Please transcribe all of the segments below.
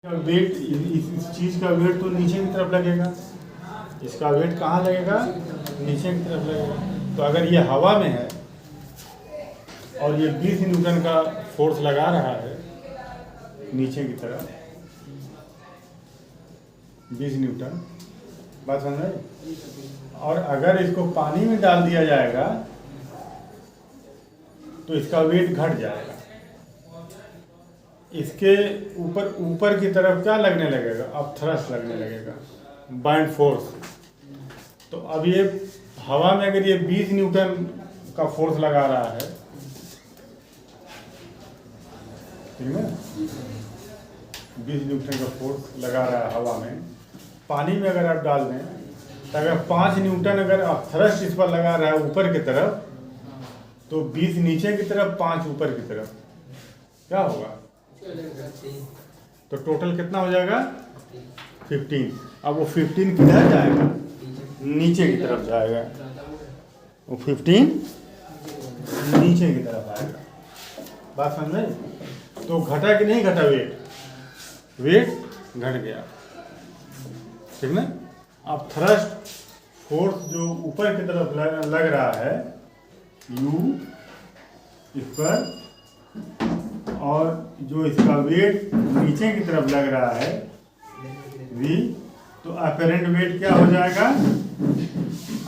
Wait इस चीज़ का wait तो नीचे की तरफ लगेगा, इसका वेट कहाँ लगेगा, नीचे की तरफ लगेगा। तो अगर ये हवा में है और ये 20 न्यूटन का फोर्स लगा रहा है नीचे की तरफ, 20 न्यूटन, बात समझ रहे। और अगर इसको पानी में डाल दिया जाएगा तो इसका वेट घट जाएगा, इसके ऊपर की तरफ क्या लगने लगेगा, अब थ्रस्ट लगने लगेगा, बाइंड फोर्स। तो अब ये हवा में अगर ये 20 न्यूटन का फोर्स लगा रहा है, ठीक है, 20 न्यूटन का फोर्स लगा रहा है हवा में, पानी में अगर आप डाल दें तो अगर 5 न्यूटन अगर आप थ्रस्ट इस पर लगा रहा है ऊपर की तरफ, तो 20 नीचे की तरफ, 5 ऊपर की तरफ, क्या होगा, तो टोटल कितना हो जाएगा 15। अब वो 15 किधर जाएगा, नीचे की तरफ जाएगा, वो 15 नीचे की तरफ आएगा। बात समझ में। तो घटा कि नहीं घटा, वेट घट गया, ठीक ना। अब थ्रस्ट फोर्स जो ऊपर की तरफ लग रहा है U इस पर, और जो इसका वेट नीचे की तरफ लग रहा है V, तो अपरेंट वेट क्या हो जाएगा,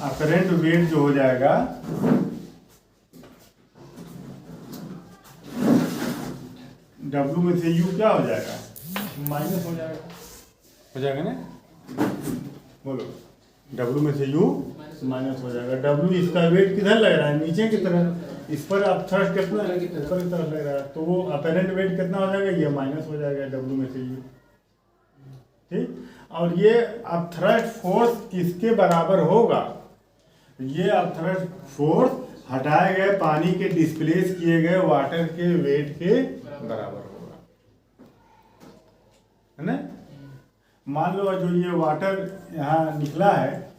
अपरेंट वेट जो हो जाएगा W में से U क्या हो जाएगा, माइनस हो जाएगा ना, बोलो, W में से U माइनस हो जाएगा। W इसका वेट किधर लग रहा है, नीचे की तरफ, इस पर आप थ्रस्ट कितना ऊपर की तरफ लग रहा है, तो वो अपरेंट वेट कितना हो जाएगा, ये माइनस हो जाएगा W में से U, ठीक। और ये अब थ्रस्ट फोर्स किसके बराबर होगा, ये अब थ्रस्ट फोर्स हटाए गए पानी के डिस्प्लेस किए गए वाटर के वेट के बराबर होगा, है ना। मान लो जो ये वाटर यहाँ निकला है,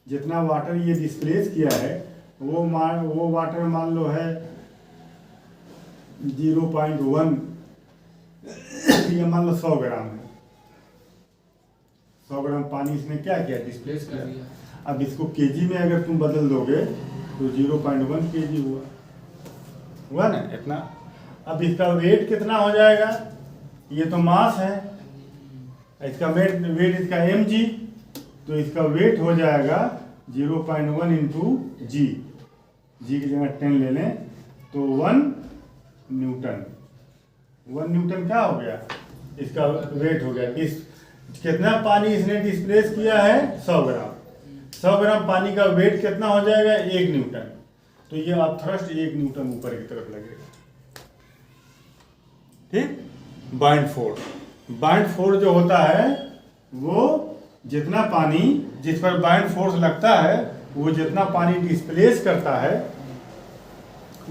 जितना वाटर ये डिस्प्लेस किया है, वो वाटर मान लो है 0.1, ये मान लो 100 ग्राम है, 100 ग्राम पानी इसने क्या किया, डिस्प्लेस किया। अब इसको केजी में अगर तुम बदल दोगे तो 0.1 केजी हुआ ना, इतना। अब इसका वेट कितना हो जाएगा, ये तो मास है, इसका वेट इसका mg, तो इसका वेट हो जाएगा 0.1 इंटू जी की जगह 10 ले लें तो 1 न्यूटन। 1 न्यूटन क्या हो गया, इसका वेट हो गया। कितना पानी इसने डिस्प्लेस किया है, 100 ग्राम। 100 ग्राम पानी का वेट कितना हो जाएगा, 1 न्यूटन। तो ये आप थ्रस्ट 1 न्यूटन ऊपर की तरफ लगेगा, ठीक। बाइंड फोर्स जो होता है, वो जितना पानी जिस पर बाइंड फोर्स लगता है, वो जितना पानी डिस्प्लेस करता है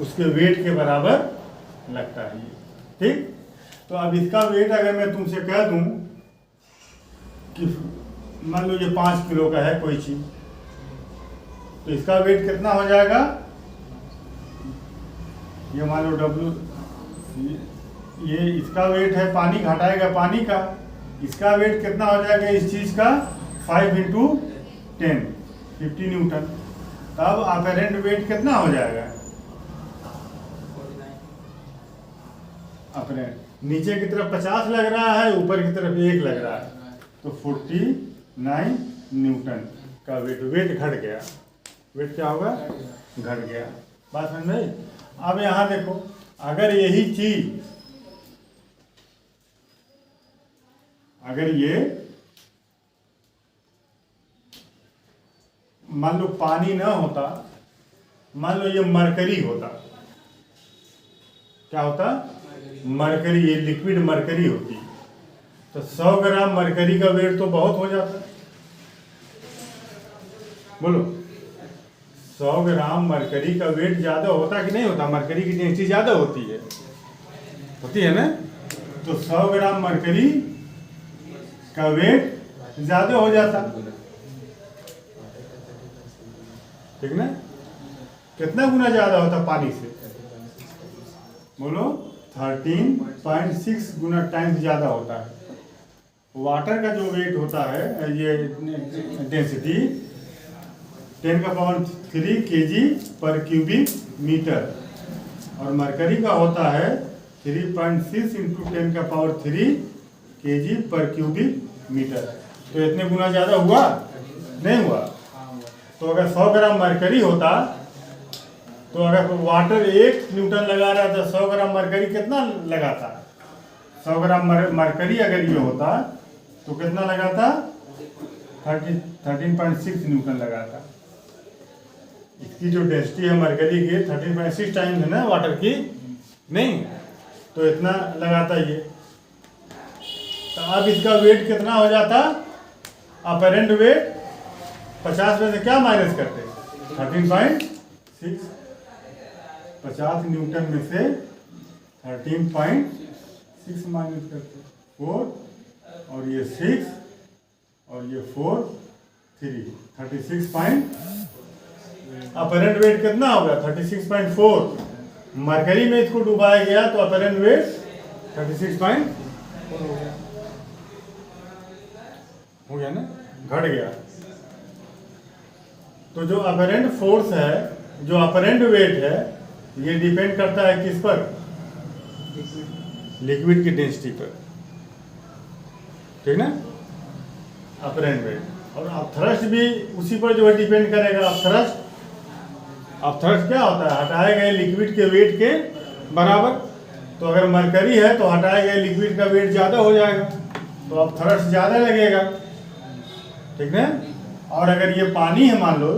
उसके वेट के बराबर लगता है, ठीक। तो अब इसका वेट अगर मैं तुमसे कह दूं कि मान लो ये 5 किलो का है कोई चीज, तो इसका वेट कितना हो जाएगा, ये मान लो W, ये इसका वेट है, पानी घटाएगा पानी का, इसका वेट कितना हो जाएगा इस चीज का, 5 इंटू 10, 50 न्यूटन। तब अपरेंट वेट कितना हो जाएगा, अपरेंट नीचे की तरफ 50 लग रहा है, ऊपर की तरफ 1 लग रहा है, तो 49 न्यूटन का वेट घट गया। वेट क्या होगा, घट गया। बात समझ में। अब यहाँ देखो, अगर यही चीज, अगर ये मान लो पानी ना होता, मान लो ये मरकरी होता, क्या होता, मरकरी, ये लिक्विड मरकरी होती, तो 100 ग्राम मरकरी का वेट तो बहुत हो जाता, बोलो 100 ग्राम मरकरी का वेट ज्यादा होता कि नहीं होता, मरकरी की डेंसिटी ज्यादा होती है ना। तो 100 ग्राम मरकरी का वेट ज्यादा हो जाता, ठीक ना। कितना गुना ज्यादा होता पानी से, बोलो 13.6 गुना टाइम्स ज्यादा होता है। वाटर का जो वेट होता है ये डेंसिटी 10⁻³ kg पर क्यूबिक मीटर, और मरकरी का होता है 3.6 × 10⁻³ kg पर क्यूबिक मीटर। तो इतने गुना ज़्यादा हुआ नहीं हुआ। तो अगर 100 ग्राम मरकरी होता तो अगर वाटर 1 न्यूटन लगा रहा था 100 ग्राम मरकरी कितना लगाता? 100 ग्राम मरकरी अगर ये होता तो कितना लगाता? 13.6 न्यूटन लगाता। इसकी जो डेंसिटी है मरकरी की 13.6 टाइम्स है ना वाटर की, नहीं तो इतना लगाता ये। तो अब इसका वेट कितना हो जाता? अपरेंट वेट 50 में से क्या माइनस करते? 13.6। 50 न्यूटन में से 13.6 माइनस करते 4, और ये 6 और ये 4 3 36 अपरेंट वेट कितना होगा? 36.4। मरकरी में इसको डुबाया गया तो अपरेंट वेट 36.4 हो गया ना, घट गया। तो जो अपरेंट फोर्स है, जो अपरेंट वेट है, ये डिपेंड करता है किस पर? लिक्विड की डेंसिटी पर, ठीक ना, अपरेंट वेट। और अपथ्रस्ट भी उसी पर जो है डिपेंड करेगा। अपथ्रस्ट क्या होता है? हटाए गए लिक्विड के वेट के बराबर। तो अगर मरकरी है तो हटाए गए लिक्विड का वेट ज़्यादा हो जाएगा, तो अपथ्रस्ट ज़्यादा लगेगा, ठीक है। और अगर ये पानी है मान लो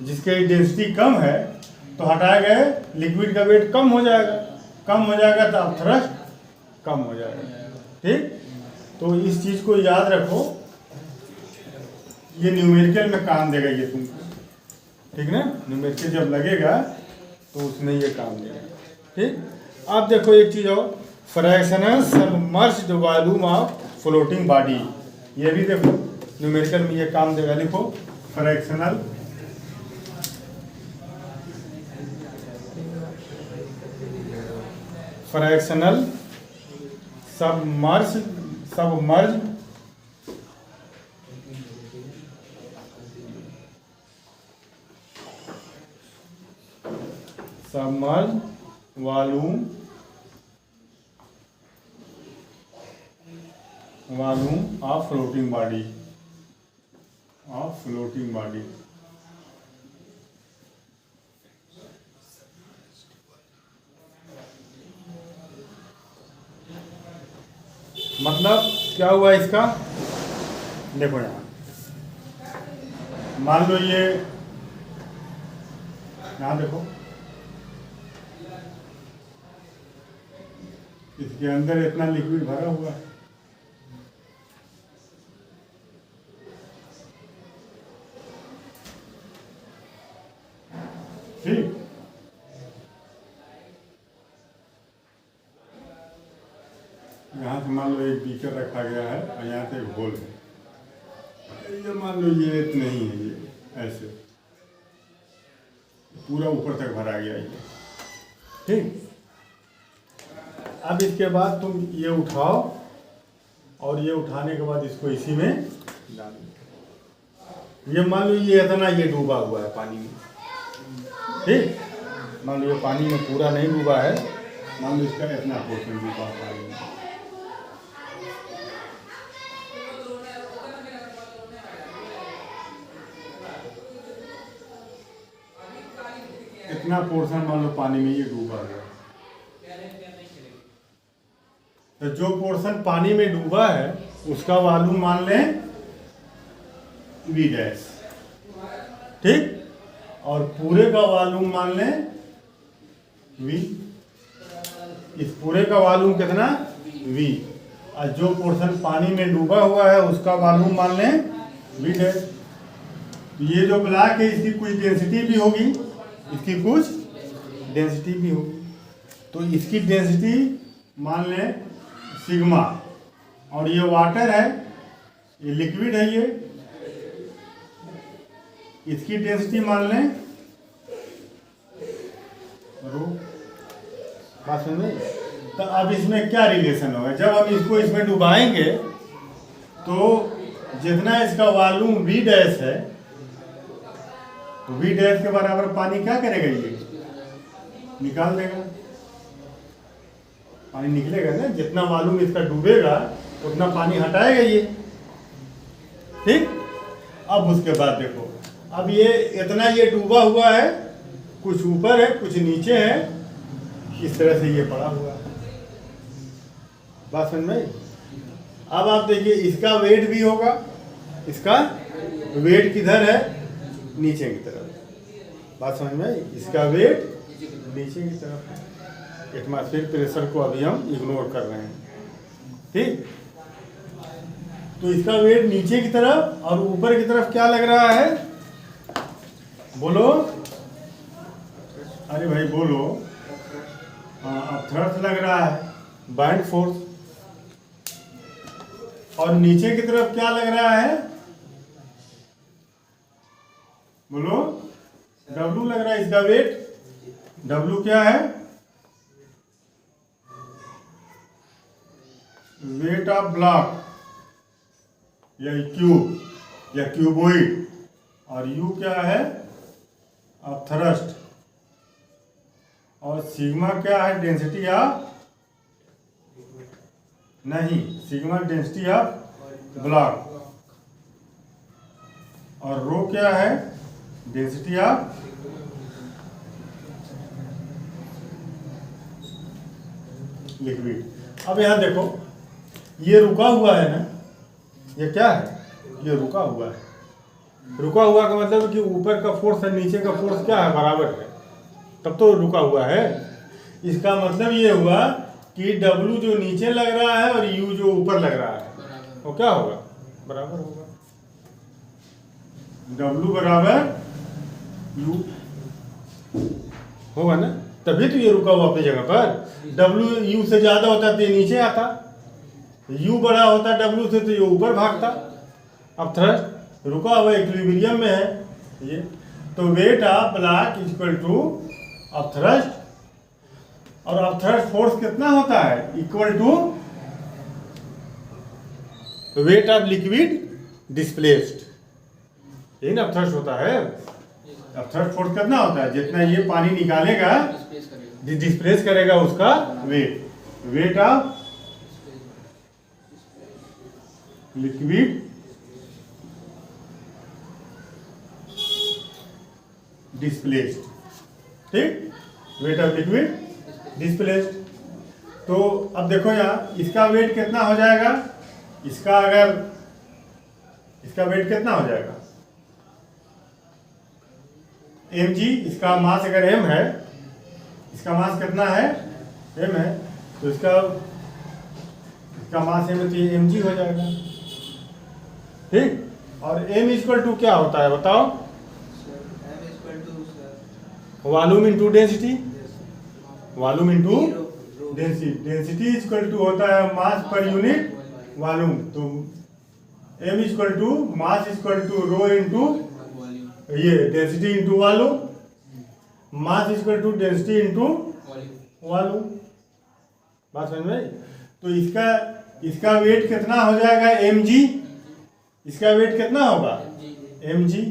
जिसकी डेंसिटी कम है, तो हटाए गए लिक्विड का वेट कम हो जाएगा तो अपथ्रस्ट कम हो जाएगा, ठीक। तो इस चीज़ को याद रखो, ये न्यूमेरिकल में काम देगा ये तुमको, ठीक ना। न्यूमेरिकल जब लगेगा तो उसमें ये काम देगा, ठीक। अब देखो एक चीज़ और, fractional submerged volume of floating body, ये भी देखो न्यूमेरिकल में ये काम देगा। लिखो fractional submerged volume of floating body मतलब क्या हुआ इसका? देखो यहाँ मान लो ये, यहाँ देखो इसके अंदर इतना लिक्विड भरा हुआ है, ठीक। यहाँ से मान लो एक बीकर रखा गया है और यहाँ से एक होल है, ये मान लो ये नहीं है, ये ऐसे पूरा ऊपर तक भरा गया ये, ठीक। अब इसके बाद तुम ये उठाओ और ये उठाने के बाद इसको इसी में डाल दो। ये मान लो ये इतना ये डूबा हुआ है पानी में, ठीक। मान लो ये पानी में पूरा नहीं डूबा है, मान लो इसका इतना पोर्शन डूबा पानी में, इतना पोर्शन मान लो पानी में ये डूबा है। तो जो पोर्शन पानी में डूबा है उसका वॉल्यूम मान लें V डैश, ठीक। और पूरे का वॉल्यूम मान लें V। इस पूरे का वॉल्यूम कितना? V। और जो पोर्शन पानी में डूबा हुआ है उसका वॉल्यूम मान लें V डैश। तो ये जो ब्लॉक है इसकी कुछ डेंसिटी भी होगी, तो इसकी डेंसिटी मान लें सिग्मा, और ये वाटर है, ये लिक्विड है, ये इसकी डेंसिटी मान लें रो। बात समझ में? तो अब इसमें क्या रिलेशन होगा? जब हम इसको इसमें डुबाएंगे तो जितना इसका वॉल्यूम वी डैश है, वी डैश के बराबर पानी क्या करेगा, ये निकाल देगा। पानी निकलेगा ना, जितना वॉल्यूम इसका डूबेगा उतना पानी हटाएगा ये। ठीक। अब उसके बाद देखो, अब ये इतना ये डूबा हुआ है, कुछ ऊपर है कुछ नीचे है, इस तरह से ये पड़ा हुआ है। बात समझ में? अब आप देखिए इसका वेट भी होगा, इसका वेट किधर है, नीचे की तरफ। बात समझ में? इसका वेट नीचे की तरफ है। एटमॉस्फेयर प्रेशर को अभी हम इग्नोर कर रहे हैं। ठीक। तो इसका वेट नीचे की तरफ और ऊपर की तरफ क्या लग रहा है, बोलो, अरे भाई बोलो। अब थ्रस्ट लग रहा है, बाइंड फोर्स। और नीचे की तरफ क्या लग रहा है, बोलो, डब्लू लग रहा है। इसका वेट डब्लू क्या है, वेट ऑफ ब्लॉक या क्यूब या क्यूबोइड। और यू क्या है, ऑफ थ्रस्ट। और सिग्मा क्या है, डेंसिटी ऑफ, नहीं, सिग्मा डेंसिटी ऑफ ब्लॉक। और रो क्या है, डेंसिटी ऑफ लिक्विड। अब यहां देखो, ये रुका हुआ है ना, ये क्या है, ये रुका हुआ है। रुका हुआ का मतलब कि ऊपर का फोर्स और नीचे का फोर्स क्या है, बराबर है, तब तो रुका हुआ है। इसका मतलब ये हुआ कि W जो नीचे लग रहा है और U जो ऊपर लग रहा है वो क्या होगा, बराबर होगा। W बराबर U होगा ना, तभी तो ये रुका हुआ अपनी जगह पर। W U से ज्यादा होता तो ये नीचे आता, U बड़ा होता W से तो ये ऊपर भागता। अब थ्रस्ट रुका हुआ इक्विलिब्रियम में है ये, तो weight of block equal to of thrust. और ऑफ थ्रस्ट फोर्स कितना होता है, equal to weight of liquid displaced. यही ना थ्रस्ट होता है। अब थ्रस्ट फोर्स कितना होता है, जितना ये पानी निकालेगा डिस्प्लेस करेगा उसका weight, weight of liquid displaced. ठीक, वेट ऑफ लिक्विड डिस्प्लेस्ड। तो अब देखो यहाँ इसका वेट कितना हो जाएगा, इसका अगर इसका वेट कितना हो जाएगा mg। इसका मास अगर m है, इसका मास कितना है, m है, तो इसका मास m है तो ये mg हो जाएगा। ठीक। और m इक्वल टू क्या होता है बताओ, volume into density, volume into density. Density equal to होता है मास पर यूनिट वॉल्यूम। तो m equal to mass equal to rho into ये density into volume, mass equal to density into volume. बात समझ में? तो इसका वेट कितना हो जाएगा, mg। इसका वेट कितना होगा, mg।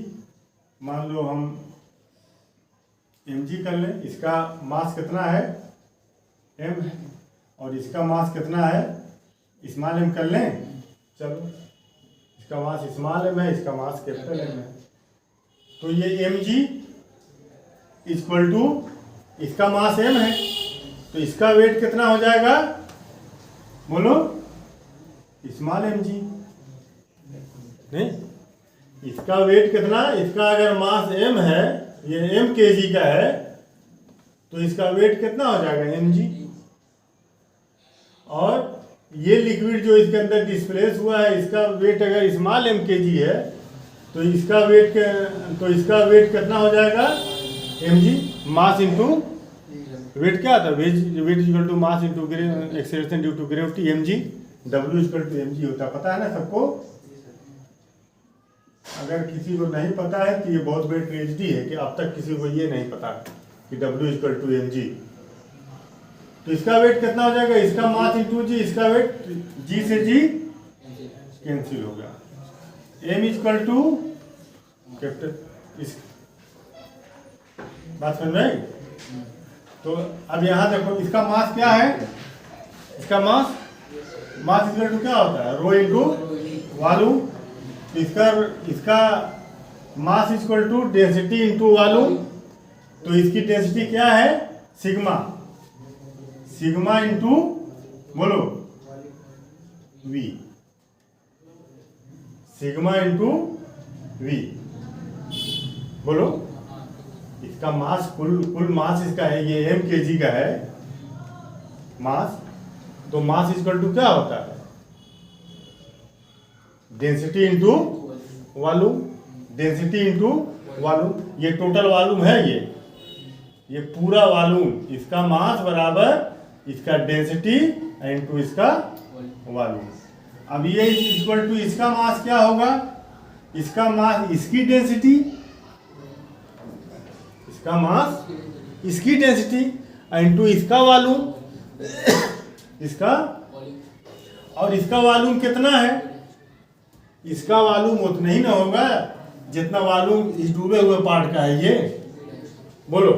मान लो हम mg कर लें, इसका मास कितना है, m है, और इसका मास कितना है, स्मॉल m कर लें। चलो, इसका मास स्मॉल m है, इसका मास कैपिटल m है। तो ये mg इक्वल टू, इसका मास m है तो इसका वेट कितना हो जाएगा, बोलो, स्मॉल mg। नहीं, इसका वेट कितना, इसका अगर मास m है, ये m kg का है, तो इसका वेट कितना हो जाएगा, mg। और ये लिक्विड जो इसके अंदर डिस्प्लेस हुआ है, इसका वेट अगर स्मॉल m kg है, तो इसका वेट कितना हो जाएगा, mg। मास इंटू वेट क्या आता है, weight equal to mass into acceleration due to gravity, mg। w equal to mg होता है, पता है ना सबको। अगर किसी को नहीं पता है तो ये बहुत बड़ी ट्रेजेडी है कि अब तक किसी को ये नहीं पता कि w इक्वल टू mg। तो इसका वेट कितना हो जाएगा, इसका मास इंटू g, इसका वेट g से g कैंसिल हो गया। एम इक्वल टू कैपिटल इस बात समझ में आई? तो अब यहाँ देखो इसका मास क्या है, इसका मास इक्वल टू क्या होता है, रो इंटू वॉल्यूम। इसका mass equal to density into volume. तो इसकी डेंसिटी क्या है, सिग्मा इंटू बोलो वी, सिग्मा इंटू वी बोलो। इसका मास कुल मास इसका है, ये m kg का है मास। तो मास इक्वल टू क्या होता है, density into volume, density into volume. ये टोटल वॉल्यूम है, ये पूरा वॉल्यूम, इसका मास बराबर इसका डेंसिटी इंटू इसका वॉल्यूम। अब ये इक्वल टू इसका मास क्या होगा, इसका मास इसकी डेंसिटी, इसका मास इसकी डेंसिटी इंटू इसका वॉल्यूम, इसका, और इसका वॉल्यूम कितना है, इसका वॉल्यूम उतना ही ना होगा जितना वॉल्यूम इस डूबे हुए पार्ट का है। ये बोलो,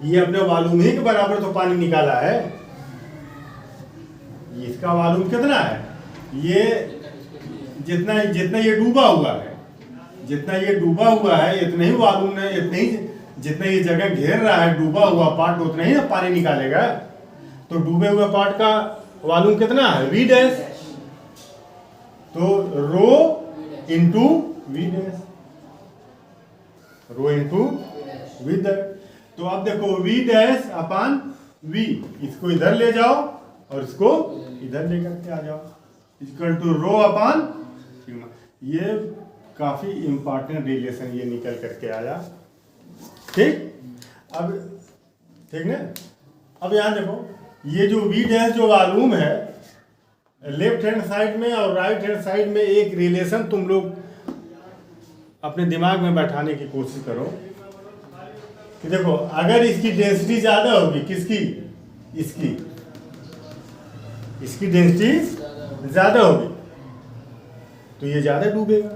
ये अपने वॉल्यूम ही के बराबर तो पानी निकाला है। इसका वॉल्यूम कितना है, ये जितना ये डूबा हुआ है, जितना ये डूबा हुआ है इतना ही वॉल्यूम है, इतने ही जितना ये जगह घेर रहा है डूबा हुआ पार्ट उतना ही ना पानी निकालेगा। तो डूबे हुए पार्ट का वॉल्यूम कितना है, वी डैश। तो rho into V dash, rho into V dash. तो अब देखो वी डैश अपान वी, इसको इधर ले जाओ और इसको इधर लेकर के आ जाओ, equal to rho upon sigma. ये काफी इंपॉर्टेंट रिलेशन ये निकल करके आया, ठीक। अब ठीक ना, अब यहाँ देखो ये जो वी डैश जो वॉल्यूम है, लेफ्ट हैंड साइड में और राइट हैंड साइड में एक रिलेशन तुम लोग अपने दिमाग में बैठाने की कोशिश करो कि देखो अगर इसकी डेंसिटी ज्यादा होगी, किसकी, इसकी डेंसिटी ज्यादा होगी तो ये ज्यादा डूबेगा।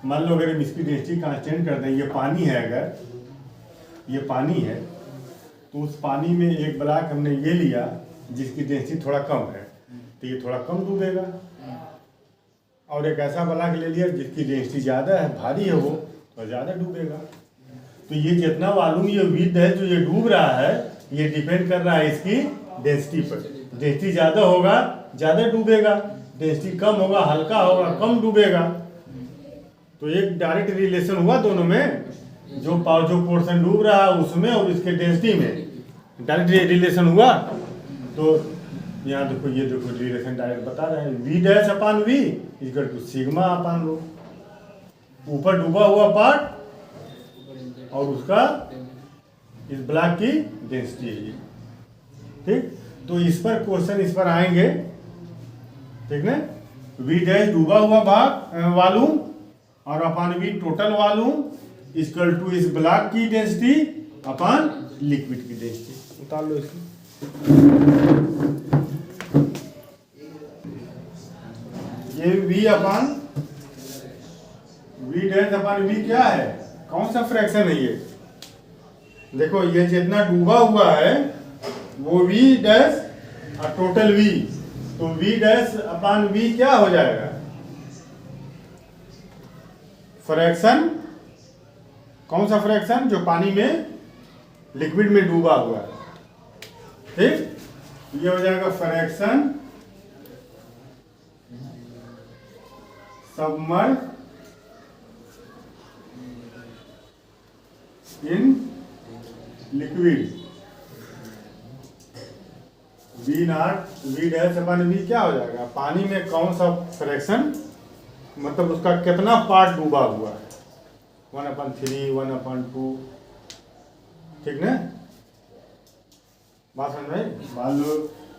मान लो अगर हम इसकी डेंसिटी कांस्टेंट कर दें, ये पानी है, अगर ये पानी है तो उस पानी में एक ब्लॉक हमने ये लिया जिसकी डेंसिटी थोड़ा कम है तो ये थोड़ा कम डूबेगा, और एक ऐसा ब्लॉक ले लिया जिसकी डेंसिटी ज़्यादा है, भारी है वो, तो ज़्यादा डूबेगा। तो ये जितना वॉल्यूम ये विड्थ है जो ये डूब रहा है, ये डिपेंड कर रहा है इसकी डेंसिटी पर। डेंसिटी ज़्यादा होगा ज़्यादा डूबेगा, डेंसिटी कम होगा हल्का होगा कम डूबेगा। तो एक डायरेक्ट रिलेशन हुआ दोनों में, जो पोर्शन डूब रहा है उसमें और इसके डेंसिटी में डायरेक्ट रिलेशन हुआ। तो यहाँ देखो, ये देखो रिलेशन डायरेक्ट बता रहा है, V dash upon V equal to sigma upon rho. ऊपर डूबा हुआ पार्ट और उसका इस ब्लॉक की डेंसिटी है ये, ठीक। तो इस पर क्वेश्चन इस पर आएंगे, ठीक ना। वी डैश डूबा हुआ भाग वॉल्यूम और upon V total volume equal to इस ब्लॉक की डेंसिटी अपान लिक्विड की डेंसिटी। उतार लो इसको। ये v upon V dash upon V क्या है, कौन सा फ्रैक्शन है ये, देखो ये जितना डूबा हुआ है वो v डैश और टोटल v, तो v डैश अपान v क्या हो जाएगा, फ्रैक्शन, कौन सा फ्रैक्शन, जो पानी में लिक्विड में डूबा हुआ है, ठीक। ये हो जाएगा fraction submerge in liquid, V naught V dash upon V क्या हो जाएगा, पानी में कौन सा फ्रैक्शन, मतलब उसका कितना पार्ट डूबा हुआ है, 1/3 1/2, ठीक ना। बात समझ में।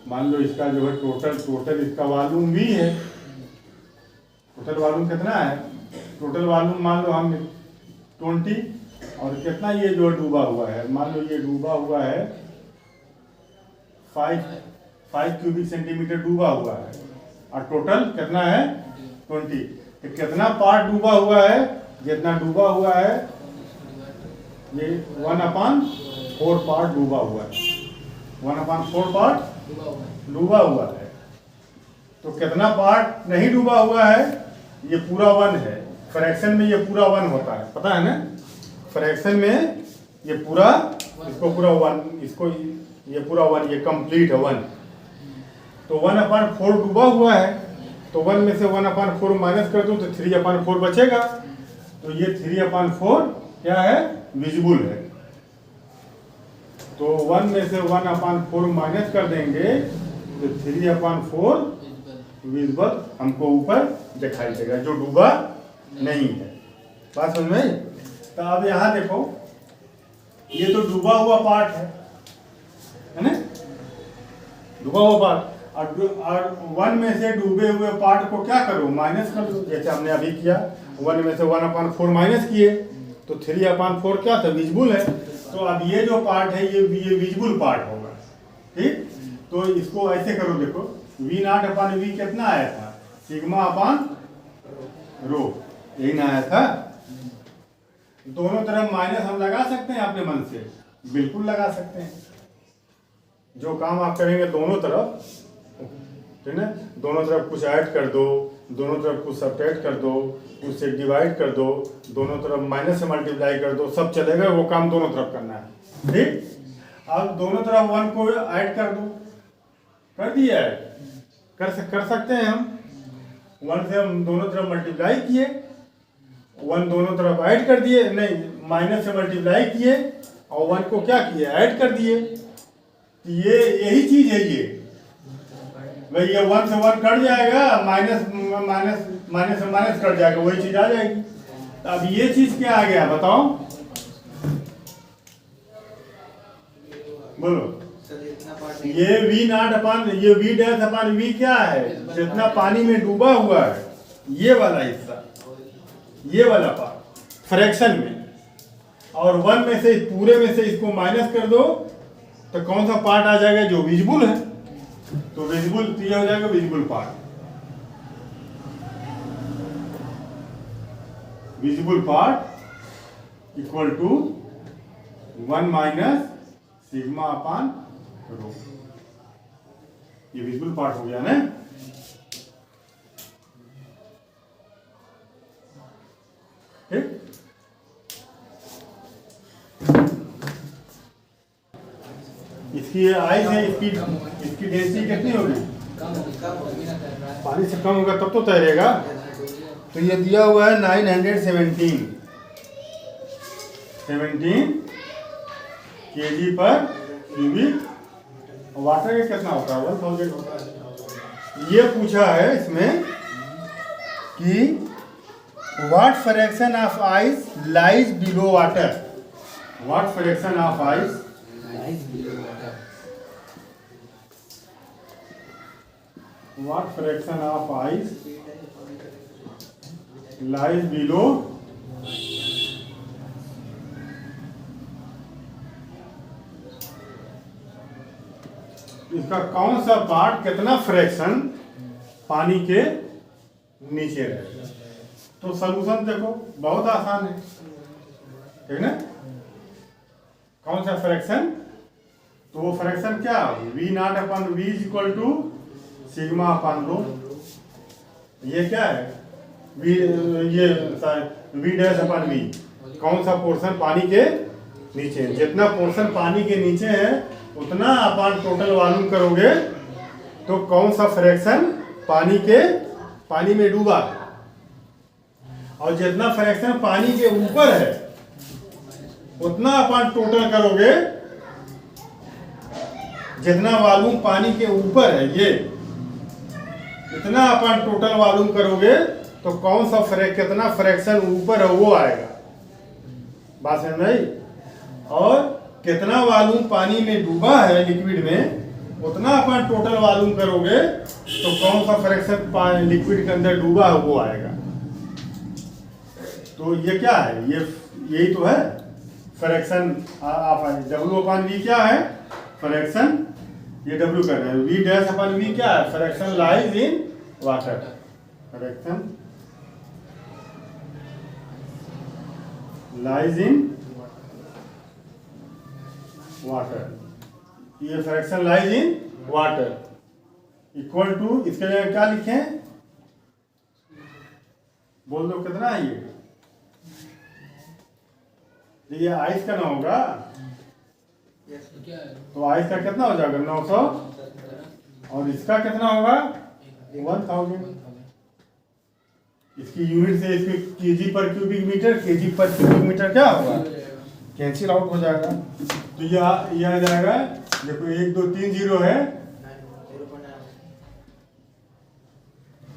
मान लो इसका जो है टोटल इसका वॉल्यूम भी है, टोटल वॉल्यूम कितना है, टोटल वॉल्यूम मान लो हम 20, और कितना ये जो डूबा हुआ है, मान लो ये डूबा हुआ है 5 क्यूबिक सेंटीमीटर डूबा हुआ है, और टोटल कितना है 20। तो कितना पार्ट डूबा हुआ है? जितना डूबा हुआ है ये 1/4 पार्ट डूबा हुआ है। 1/4 पार्ट डूबा हुआ है। तो कितना पार्ट नहीं डूबा हुआ है? ये पूरा 1 है। फ्रैक्शन में ये पूरा 1 होता है, पता है ना? फ्रैक्शन में ये पूरा, इसको पूरा 1, इसको ये पूरा 1, ये कंप्लीट है 1। तो 1/4 डूबा हुआ है, तो 1 में से 1/4 माइनस कर दूं तो 3/4 बचेगा। तो ये 3/4 क्या है? विजिबल है। तो 1 में से 1/4 माइनस कर देंगे तो 3/4 विजिबल हमको ऊपर दिखाई देगा, जो डूबा नहीं है। बात समझ में आई? तो अब यहाँ देखो, ये तो डूबा हुआ पार्ट है ना? डूबा हुआ पार्ट। और 1 में से डूबे हुए पार्ट को क्या करो? माइनस कर दो, जैसे हमने अभी किया। 1 में से 1/4 माइनस किए तो 3/4 क्या था? विजिबल है। तो अब ये जो पार्ट है ये विजिबल पार्ट होगा, ठीक? तो इसको ऐसे करो, देखो V0/V कितना आया था? σ/ρ, यही ना आया था। दोनों तरफ माइनस हम लगा सकते हैं अपने मन से, बिल्कुल लगा सकते हैं। जो काम आप करेंगे दोनों तरफ, ठीक है, दोनों तरफ कुछ ऐड कर दो, दोनों तरफ कुछ सब्ट्रैक्ट कर दो, कुछ से डिवाइड कर दो, दोनों तरफ माइनस से मल्टीप्लाई कर दो, सब चलेगा। वो काम दोनों तरफ करना है, ठीक? अब दोनों तरफ 1 को ऐड कर दो, कर दिया है, कर सकते हैं हम। 1 से हम दोनों तरफ मल्टीप्लाई किए, 1 दोनों तरफ ऐड कर दिए, नहीं माइनस से मल्टीप्लाई किए और 1 को क्या किए? ऐड कर दिए। ये यही चीज है ये भाई, ये 1 से 1 कट जाएगा, माइनस से माइनस कट जाएगा, वही चीज आ जाएगी। तो अब ये चीज क्या आ गया बताओ, बोलो। ये ये V' क्या है? जितना पानी में डूबा हुआ है, ये वाला हिस्सा, ये वाला पार्ट फ्रैक्शन में। और 1 में से, पूरे में से इसको माइनस कर दो तो कौन सा पार्ट आ जाएगा? जो विजिबल है। तो विजिबल ये हो जाएगा visible part. Visible part equal to 1 minus σ/ρ। ये विजिबल पार्ट हो गया ना? ठीक। इसकी आइस है, इसकी डेंसिटी कितनी होगी? पानी से कम होगा तब तो तैरेगा। तो ये दिया हुआ है 917 kg/cubic। वाटर का कितना होता है? 1000 होता है। ये पूछा है इसमें कि what fraction of ice lies below water. What fraction of ice lies below water? What fraction of ice lies below इसका कौन सा पार्ट, कितना फ्रैक्शन पानी के नीचे रहेगा? तो सॉल्यूशन देखो बहुत आसान है, ठीक ना? कौन सा फ्रैक्शन? तो वो फ्रैक्शन क्या? V0/V equal to σ/ρ। ये क्या है? ये V'/V। कौन सा पोर्शन पानी के नीचे? जितना पोर्शन पानी के नीचे है उतना अपन टोटल वॉल्यूम करोगे तो कौन सा फ्रैक्शन पानी में डूबा है, और जितना फ्रैक्शन पानी के ऊपर है उतना अपन टोटल करोगे। जितना वॉल्यूम पानी के ऊपर है ये, इतना अपन टोटल वॉल्यूम करोगे तो कौन सा कितना फ्रैक्शन ऊपर है वो आएगा। बात समझ में आई? और कितना वॉल्यूम पानी में डूबा है लिक्विड में, उतना अपन टोटल वॉल्यूम करोगे तो कौन सा फ्रैक्शन लिक्विड के अंदर डूबा है वो आएगा। तो ये क्या है? यही तो है फ्रैक्शन ऑफ W/V। क्या है? फ्रैक्शन, ये W कर रहे हैं। V'/V क्या है? Fraction lies in water. Fraction lies in water, ये fraction lies in water equal to, इसके जगह क्या लिखें, बोल दो कितना है ये आइस का ना होगा तो आइस का कितना हो जाएगा 900, और इसका कितना होगा 1000। इसकी यूनिट से इसके केजी पर क्यूबिक मीटर, केजी पर क्यूबिक मीटर क्या होगा, कैंसिल आउट हो जाएगा। तो यह आ जाएगा, देखो 1 2 3 0 है,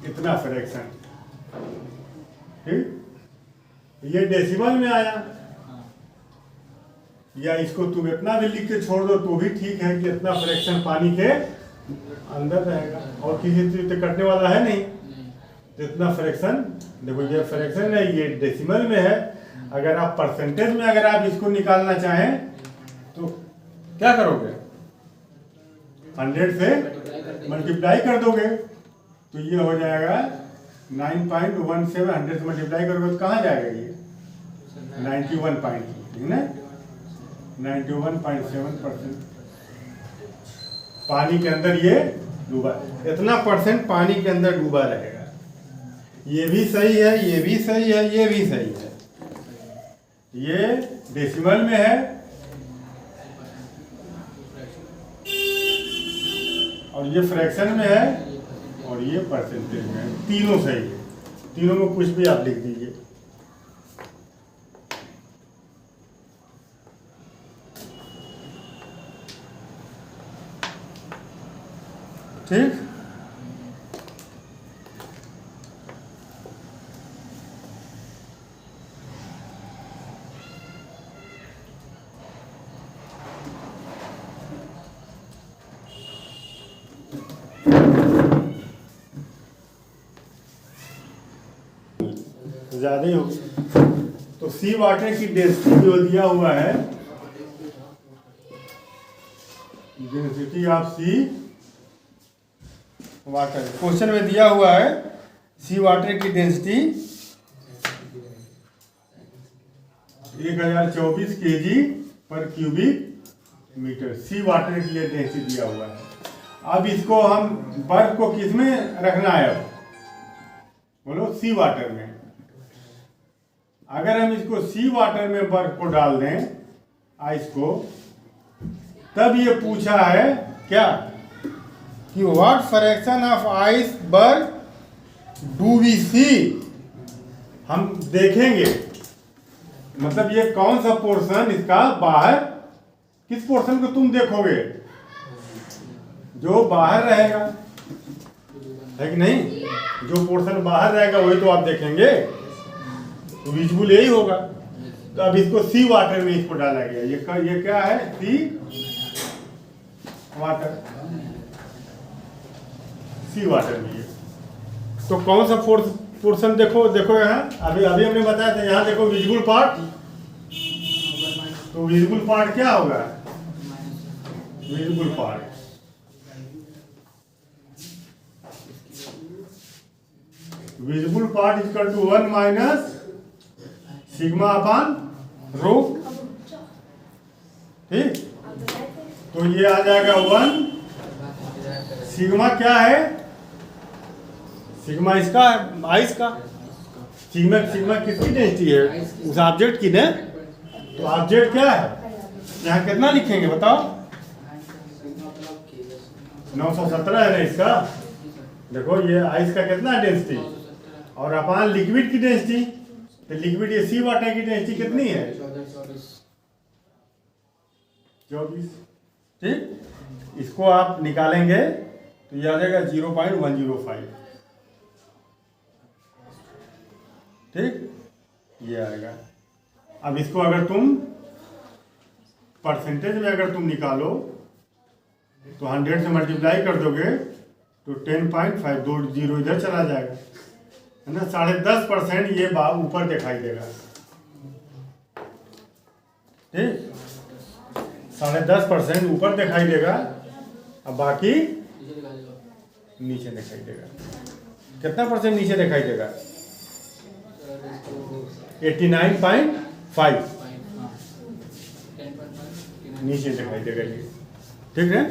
इतना फ्रैक्शन, ठीक। ये डेसिमल में आया, या इसको तुम इतना भी लिख के छोड़ दो तो भी ठीक है कि इतना फ्रैक्शन पानी के अंदर रहेगा, और किसी चीज से कटने वाला है नहीं, तो इतना फ्रैक्शन, देखो ये फ्रैक्शन है, ये डेसिमल में है। अगर आप परसेंटेज में अगर आप इसको निकालना चाहें तो क्या करोगे, 100 से मल्टीप्लाई कर दोगे, तो ये हो जाएगा 9.17, 100 से मल्टीप्लाई करोगे तो कहाँ जाएगा ये 91 पॉइंट, ठीक ना, 91.7% पानी के अंदर ये डूबा, इतना परसेंट पानी के अंदर डूबा रहेगा। ये भी सही है, ये भी सही है, ये भी सही है। ये डेसिमल में है और ये फ्रैक्शन में है और ये परसेंटेज में है, तीनों सही है। तीनों में कुछ भी आप लिख दीजिए, ठीक। ज्यादा ही होगी। तो सी वाटर की डेंसिटी जो दिया हुआ है, density of sea water, question में दिया हुआ है सी वाटर की डेंसिटी 1024 kg पर क्यूबिक मीटर, सी वाटर के लिए डेंसिटी दिया हुआ है। अब इसको हम बर्फ को किस में रखना है, अब बोलो सी वाटर में। अगर हम इसको सी वाटर में बर्फ को डाल दें, आइस को, तब ये पूछा है क्या कि व्हाट फ्रैक्शन ऑफ आइस बर्फ डू वी सी, हम देखेंगे, मतलब ये कौन सा पोर्शन इसका बाहर, किस पोर्शन को तुम देखोगे, जो बाहर रहेगा, है कि नहीं, जो पोर्शन बाहर रहेगा वही तो आप देखेंगे, तो विजिबल यही होगा। तो अब इसको सी वाटर में इसको डाला गया, ये क्या है, सी वाटर, सी वाटर में। तो कौन सा पोर्शन देखो यहाँ, अभी हमने बताया था, यहाँ देखो विजिबल पार्ट, तो विजिबल पार्ट क्या होगा, visible part equal to 1 minus sigma upon rho, ठीक। तो ये आ जाएगा 1, सिग्मा क्या है, सिग्मा इसका आइस का, सिग्मा किसकी डेंसिटी है, उस ऑब्जेक्ट की ना। तो ऑब्जेक्ट क्या है, यहाँ कितना लिखेंगे बताओ, 917 है ना इसका, देखो ये आइस का कितना डेंसिटी, और अपान लिक्विड की डेंसिटी, तो लिक्विड ये सी वाटर की डेंसिटी कितनी है 24, ठीक। इसको आप निकालेंगे तो ये आ जाएगा 0.105, ठीक, ये आएगा। अब इसको अगर तुम परसेंटेज में अगर तुम निकालो तो 100 से मल्टीप्लाई कर दोगे तो 10.5, 2 0 इधर चला जाएगा, है ना, 10.5% ये ऊपर दिखाई देगा, ठीक, 10.5% ऊपर दिखाई देगा, अब बाकी नीचे दिखाई देगा। कितना परसेंट नीचे दिखाई देगा? 89.5 नीचे दिखाई देगा ये, ठीक है।